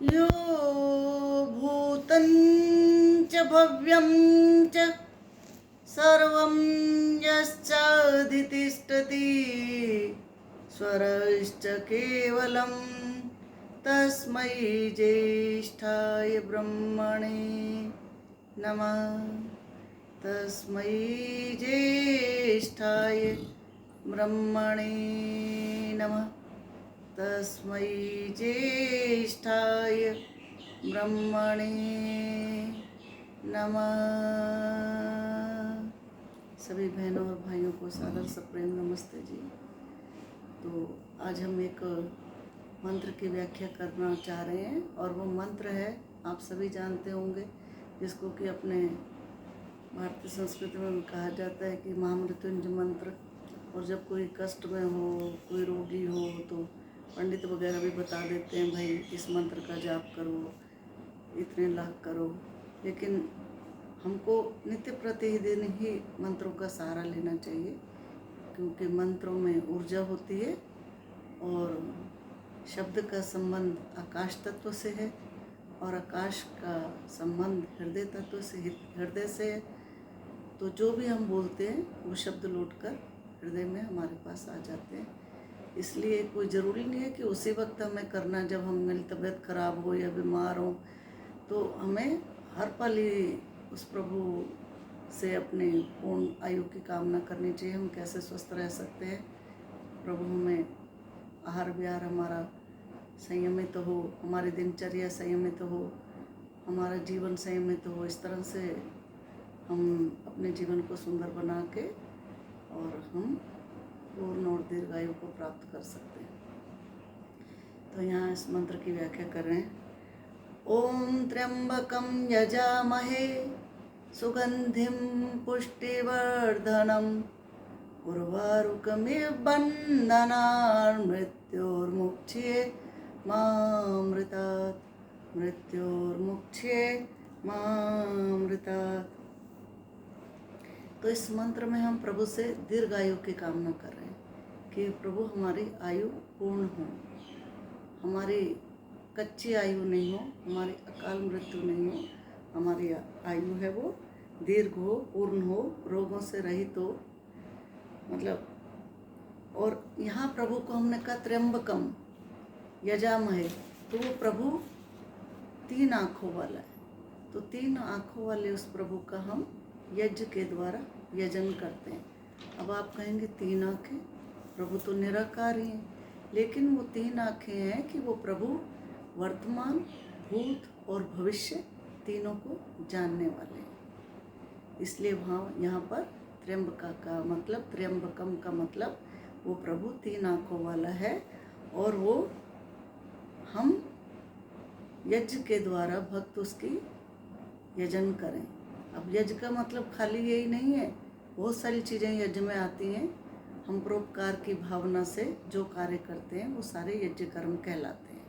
यो भूतं च भव्यं च सर्वं यश्चाधितिष्ठति स्वरश्च केवलं तस्मै ज्येष्ठाय ब्रह्मणे नमः। तस्मै ज्येष्ठाय ब्रह्मणे नमः। तस्मै ज्येष्ठाय ब्रह्मणे नमः। सभी बहनों और भाइयों को सादर सप्रेम नमस्ते जी। तो आज हम एक मंत्र की व्याख्या करना चाह रहे हैं और वो मंत्र है, आप सभी जानते होंगे, जिसको कि अपने भारतीय संस्कृति में कहा जाता है कि महामृत्युंजय मंत्र। और जब कोई कष्ट में हो, कोई रोगी हो, तो पंडित वगैरह भी बता देते हैं भाई इस मंत्र का जाप करो, इतने लाख करो। लेकिन हमको नित्य प्रतिदिन ही मंत्रों का सहारा लेना चाहिए, क्योंकि मंत्रों में ऊर्जा होती है और शब्द का संबंध आकाश तत्व से है और आकाश का संबंध हृदय तत्व से, हृदय से है। तो जो भी हम बोलते हैं वो शब्द लौटकर हृदय में हमारे पास आ जाते हैं। इसलिए कोई ज़रूरी नहीं है कि उसी वक्त हमें करना जब हमारी तबीयत खराब हो या बीमार हो। तो हमें हर पल ही उस प्रभु से अपने पूर्ण आयु की कामना करनी चाहिए। हम कैसे स्वस्थ रह सकते हैं, प्रभु हमें आहार विहार हमारा संयमित हो, हमारी दिनचर्या संयमित हो, हमारा जीवन संयमित हो। इस तरह से हम अपने जीवन को सुंदर बना के और हम पूर्ण और दीर्घायु को प्राप्त कर सकते हैं। तो यहाँ इस मंत्र की व्याख्या कर रहे हैं। ओम त्र्यंबकं यजामहे सुगंधिं पुष्टिवर्धनम् उर्वारुकमिव बन्धनान् मृत्योर्मुक्ष्ये मामृतात्। मृत्योर्मुक्ष्ये मामृतात्। तो इस मंत्र में हम प्रभु से दीर्घायु की कामना कर रहे हैं कि प्रभु हमारी आयु पूर्ण हो, हमारी कच्ची आयु नहीं हो, हमारी अकाल मृत्यु नहीं हो, हमारी आयु है वो दीर्घ हो, पूर्ण हो, रोगों से रहित हो, मतलब। और यहाँ प्रभु को हमने कहा त्र्यंबकम यजामहे, तो वो प्रभु 3 आँखों वाला है। तो 3 आँखों वाले उस प्रभु का हम यज्ञ के द्वारा यजन करते हैं। अब आप कहेंगे 3 आँखें, प्रभु तो निराकार ही हैं, लेकिन वो 3 आँखें हैं कि वो प्रभु वर्तमान, भूत और भविष्य तीनों को जानने वाले हैं। इसलिए वहाँ यहाँ पर त्र्यंबका का मतलब, त्र्यंबकम का मतलब वो प्रभु 3 आँखों वाला है और वो हम यज्ञ के द्वारा भक्त उसकी यजन करें। अब यज्ञ का मतलब खाली यही नहीं है, बहुत सारी चीज़ें यज्ञ में आती हैं। हम परोपकार की भावना से जो कार्य करते हैं वो सारे यज्ञ कर्म कहलाते हैं।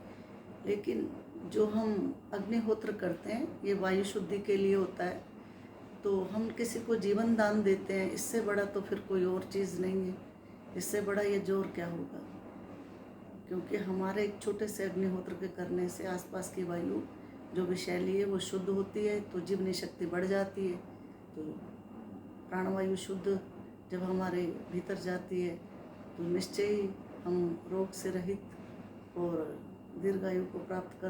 लेकिन जो हम अग्निहोत्र करते हैं ये वायु शुद्धि के लिए होता है। तो हम किसी को जीवन दान देते हैं, इससे बड़ा तो फिर कोई और चीज़ नहीं है। इससे बड़ा ये जोर क्या होगा, क्योंकि हमारे एक छोटे से अग्निहोत्र के करने से आसपास की वायु जो विषैली है वो शुद्ध होती है, तो जीवनी शक्ति बढ़ जाती है। तो प्राणवायु शुद्ध जब हमारे भीतर जाती है तो निश्चय ही हम रोग से रहित और दीर्घायु को प्राप्त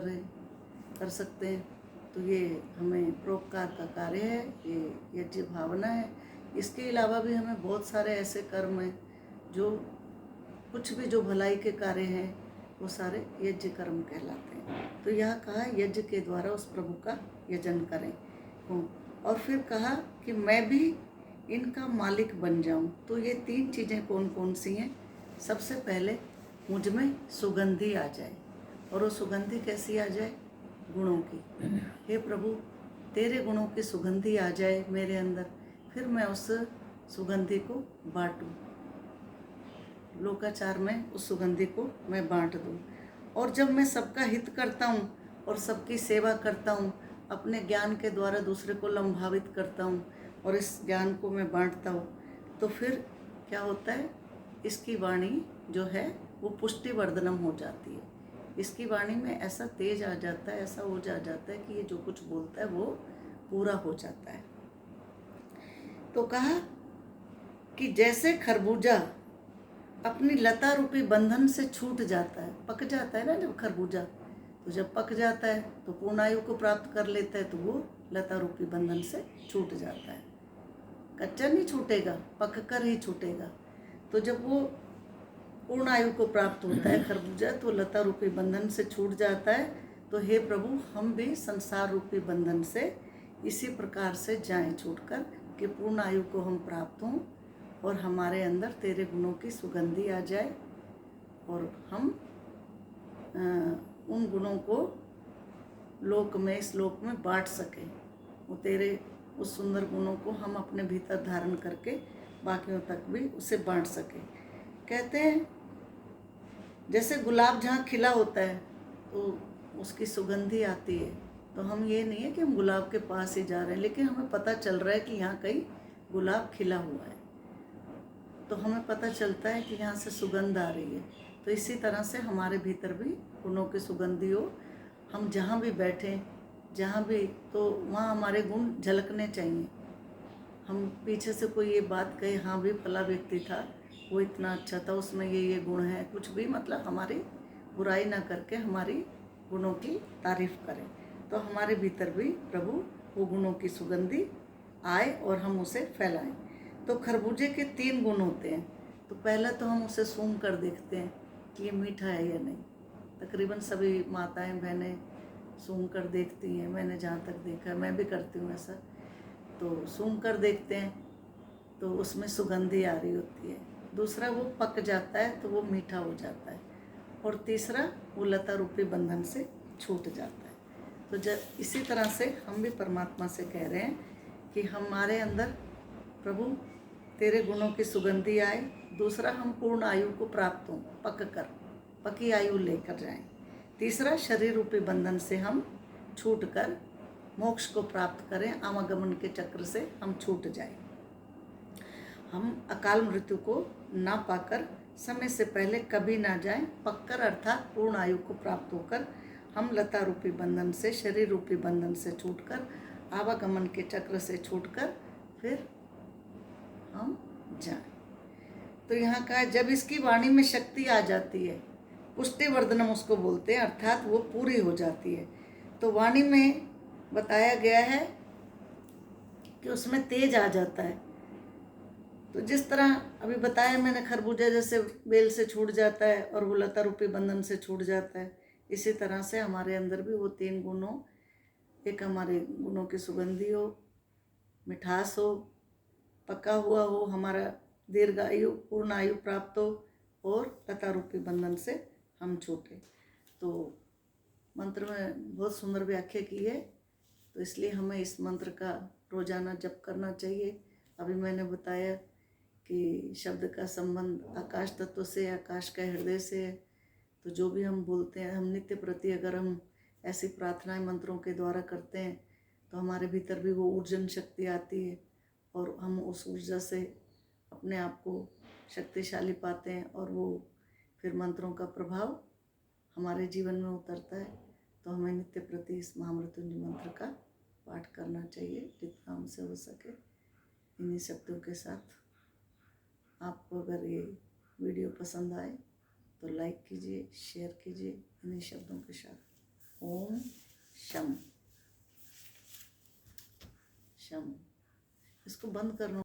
कर सकते हैं। तो ये हमें परोपकार का कार्य है, ये यज्ञ भावना है। इसके अलावा भी हमें बहुत सारे ऐसे कर्म हैं जो कुछ भी जो भलाई के कार्य हैं वो सारे यज्ञ कर्म कहलाते हैं। तो यह कहा यज्ञ के द्वारा उस प्रभु का यजन करें। और फिर कहा कि मैं भी इनका मालिक बन जाऊं। तो ये 3 चीज़ें कौन कौन सी हैं? सबसे पहले मुझ में सुगंधी आ जाए, और वो सुगंधी कैसी आ जाए? गुणों की। हे प्रभु, तेरे गुणों की सुगंधी आ जाए मेरे अंदर, फिर मैं उस सुगंधी को बांटूं, लोकाचार में उस सुगंधी को मैं बांट दूं। और जब मैं सबका हित करता हूँ और सबकी सेवा करता हूँ, अपने ज्ञान के द्वारा दूसरे को लंभावित करता हूँ और इस ज्ञान को मैं बांटता हूँ, तो फिर क्या होता है? इसकी वाणी जो है वो पुष्टिवर्धनम हो जाती है। इसकी वाणी में ऐसा तेज आ जाता है, ऐसा हो जाता है कि ये जो कुछ बोलता है वो पूरा हो जाता है। तो कहा कि जैसे खरबूजा अपनी लता रूपी बंधन से छूट जाता है, पक जाता है ना जब खरबूजा, तो जब पक जाता है तो पूर्ण आयु को प्राप्त कर लेता है, तो वो लता रूपी बंधन से छूट जाता है। कच्चा नहीं छूटेगा, पक कर ही छूटेगा। तो जब वो पूर्ण आयु को प्राप्त होता है खरबूजा, तो लता रूपी बंधन से छूट जाता है। तो हे प्रभु, हम भी संसार रूपी बंधन से इसी प्रकार से जाएं छूटकर, कि पूर्ण आयु को हम प्राप्त हों और हमारे अंदर तेरे गुणों की सुगंधी आ जाए और हम उन गुणों को लोक में, इस लोक में बांट सकें। वो तेरे उस सुंदर गुणों को हम अपने भीतर धारण करके बाकियों तक भी उसे बांट सकें। कहते हैं जैसे गुलाब जहाँ खिला होता है तो उसकी सुगंधी आती है, तो हम ये नहीं है कि हम गुलाब के पास ही जा रहे हैं, लेकिन हमें पता चल रहा है कि यहाँ कहीं गुलाब खिला हुआ है, तो हमें पता चलता है कि यहाँ से सुगंध आ रही है। तो इसी तरह से हमारे भीतर भी गुणों की सुगंधी हो। हम जहाँ भी बैठें, जहाँ भी, तो वहाँ हमारे गुण झलकने चाहिए। हम पीछे से कोई ये बात कहे, हाँ भी फला व्यक्ति था, वो इतना अच्छा था, उसमें ये गुण है, कुछ भी मतलब हमारी बुराई ना करके हमारी गुणों की तारीफ करें, तो हमारे भीतर भी प्रभु वो गुणों की सुगंधी आए और हम उसे फैलाएं। तो खरबूजे के 3 गुण होते हैं। तो पहला तो हम उसे सूंघ कर देखते हैं कि ये मीठा है या नहीं। तकरीबन सभी माताएं बहनें सूंघ कर देखती हैं, मैंने जहाँ तक देखा, मैं भी करती हूँ ऐसा। तो सूंघ कर देखते हैं तो उसमें सुगंधी आ रही होती है। दूसरा, वो पक जाता है तो वो मीठा हो जाता है। और तीसरा, वो लता रूपी बंधन से छूट जाता है। तो जब इसी तरह से हम भी परमात्मा से कह रहे हैं कि हमारे अंदर प्रभु तेरे गुणों की सुगंधी आए। दूसरा, हम पूर्ण आयु को प्राप्त हों, पकी आयु लेकर जाएं। तीसरा, शरीर रूपी बंधन से हम छूट कर मोक्ष को प्राप्त करें, आवागमन के चक्र से हम छूट जाएं। हम अकाल मृत्यु को ना पाकर समय से पहले कभी ना जाएं, पक्कर अर्थात पूर्ण आयु को प्राप्त होकर हम लता रूपी बंधन से, शरीर रूपी बंधन से छूटकर, आवागमन के चक्र से छूटकर फिर हम जाएं। तो यहाँ का जब इसकी वाणी में शक्ति आ जाती है, पुष्टिवर्धनम उसको बोलते हैं, अर्थात वो पूरी हो जाती है। तो वाणी में बताया गया है कि उसमें तेज आ जाता है। तो जिस तरह अभी बताया मैंने, खरबूजा जैसे बेल से छूट जाता है और वो लता रूपी बंधन से छूट जाता है, इसी तरह से हमारे अंदर भी वो 3 गुण हो। एक, हमारे गुणों की सुगंधी हो, मिठास हो, पका हुआ हो, हमारा दीर्घायु, पूर्ण आयु प्राप्त हो, और लता रूपी बंधन से हम छूटे। तो मंत्र में बहुत सुंदर व्याख्या की है, तो इसलिए हमें इस मंत्र का रोजाना जप करना चाहिए। अभी मैंने बताया कि शब्द का संबंध आकाश तत्व से, आकाश का हृदय से है। तो जो भी हम बोलते हैं, हम नित्य प्रति अगर हम ऐसी प्रार्थनाएं मंत्रों के द्वारा करते हैं, तो हमारे भीतर भी वो ऊर्जन शक्ति आती है और हम उस ऊर्जा से अपने आप को शक्तिशाली पाते हैं, और वो फिर मंत्रों का प्रभाव हमारे जीवन में उतरता है। तो हमें नित्य प्रति इस महामृत्युंजय मंत्र का पाठ करना चाहिए जितना हमसे हो सके। इन्हीं शब्दों के साथ आपको अगर ये वीडियो पसंद आए तो लाइक कीजिए, शेयर कीजिए इन्हीं शब्दों के साथ। ओम शम शम। इसको बंद करना।